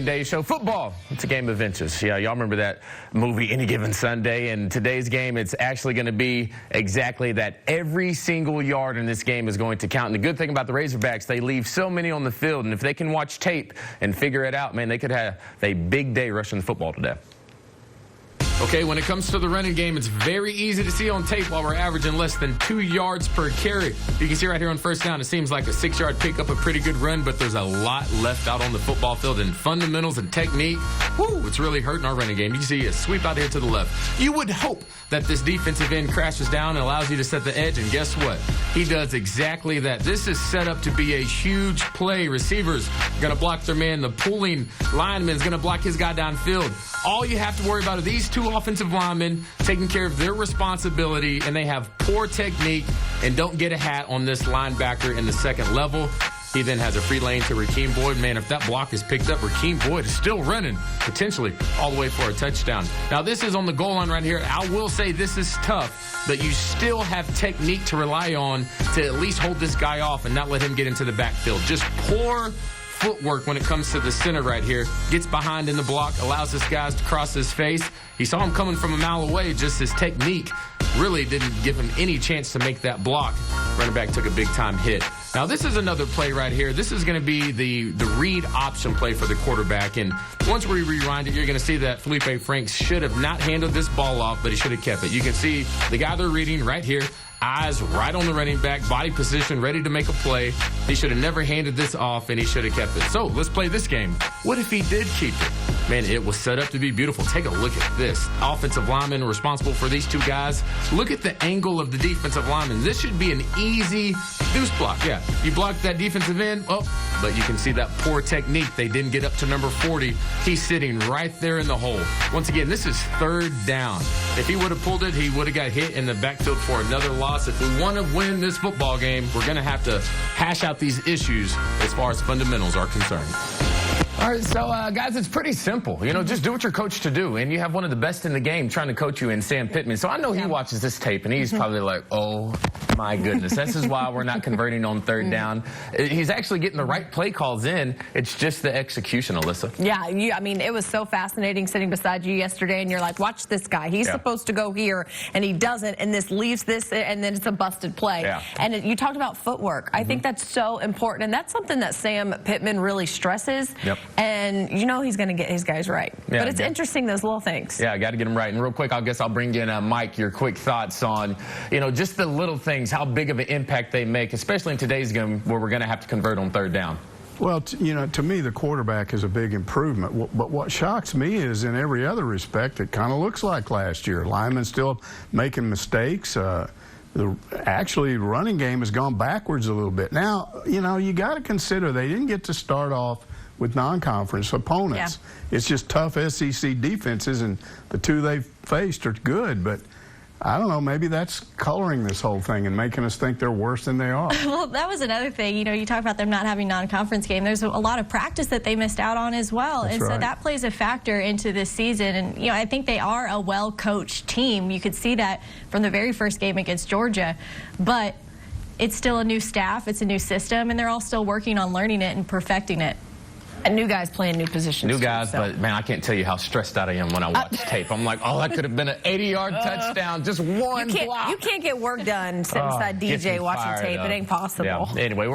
Day show football. It's a game of inches. Yeah, y'all remember that movie Any Given Sunday, and today's game, it's actually going to be exactly that. Every single yard in this game is going to count. And the good thing about the Razorbacks, they leave so many on the field, and if they can watch tape and figure it out, man, they could have a big day rushing the football today. Okay, when it comes to the running game, it's very easy to see on tape while we're averaging less than 2 yards per carry. You can see right here on first down, it seems like a 6-yard pickup, a pretty good run, but there's a lot left out on the football field in fundamentals and technique. Woo, it's really hurting our running game. You can see a sweep out here to the left. You would hope that this defensive end crashes down and allows you to set the edge, and guess what? He does exactly that. This is set up to be a huge play. Receivers are going to block their man. The pulling lineman is going to block his guy downfield. All you have to worry about are these two offensive linemen taking care of their responsibility, and they have poor technique and don't get a hat on this linebacker in the second level. He then has a free lane to Rakeem Boyd. Man, if that block is picked up, Rakeem Boyd is still running, potentially all the way for a touchdown. Now, this is on the goal line right here. I will say this is tough, but you still have technique to rely on to at least hold this guy off and not let him get into the backfield. Just poor footwork when it comes to the center right here. Gets behind in the block, allows this guy to cross his face. He saw him coming from a mile away. Just his technique really didn't give him any chance to make that block. Running back took a big-time hit. Now, this is another play right here. This is going to be the read option play for the quarterback. And once we rewind it, you're going to see that Felipe Franks should have not handled this ball off, but he should have kept it. You can see the guy they're reading right here. Eyes right on the running back, body position, ready to make a play. He should have never handed this off, and he should have kept it. So let's play this game. What if he did keep it? Man, it was set up to be beautiful. Take a look at this. Offensive lineman responsible for these two guys. Look at the angle of the defensive lineman. This should be an easy deuce block. Yeah, you block that defensive end. Oh, but you can see that poor technique. They didn't get up to number 40. He's sitting right there in the hole. Once again, this is third down. If he would have pulled it, he would have got hit in the backfield for another loss. If we want to win this football game, we're going to have to hash out these issues as far as fundamentals are concerned. All right, so, guys, it's pretty simple. You know, just do what you're coached to do. And you have one of the best in the game trying to coach you in Sam Pittman. So I know he watches this tape, and he's probably like, oh, my goodness. This is why we're not converting on third down. He's actually getting the right play calls in. It's just the execution, Alyssa. Yeah, I mean, it was so fascinating sitting beside you yesterday, and you're like, watch this guy. He's supposed to go here, and he doesn't, and this leaves this, and then it's a busted play. Yeah. And you talked about footwork. I think that's so important, and that's something that Sam Pittman really stresses. Yep. And you know he's going to get his guys right. Yeah, but it's interesting, those little things. Yeah, got to get them right. And real quick, I guess I'll bring in Mike, your quick thoughts on, you know, just the little things, how big of an impact they make, especially in today's game where we're going to have to convert on third down. Well, you know, to me, the quarterback is a big improvement. But what shocks me is in every other respect, it kind of looks like last year. Linemen still making mistakes. Actually, running game has gone backwards a little bit. Now, you know, you got to consider they didn't get to start off with non-conference opponents. Yeah. It's just tough SEC defenses, and the two they've faced are good, but I don't know, maybe that's coloring this whole thing and making us think they're worse than they are. Well, that was another thing. You know, you talk about them not having non-conference game. There's a lot of practice that they missed out on as well. That's and right. So that plays a factor into this season. And, you know, I think they are a well-coached team. You could see that from the very first game against Georgia. But it's still a new staff. It's a new system. And they're all still working on learning it and perfecting it. And new guys playing new positions. New guys, too, so. But, man, I can't tell you how stressed out I am when I watch tape. I'm like, oh, that could have been an 80-yard touchdown, just one block. You can't get work done sitting beside DJ watching tape. It ain't possible. Yeah. Anyway, we're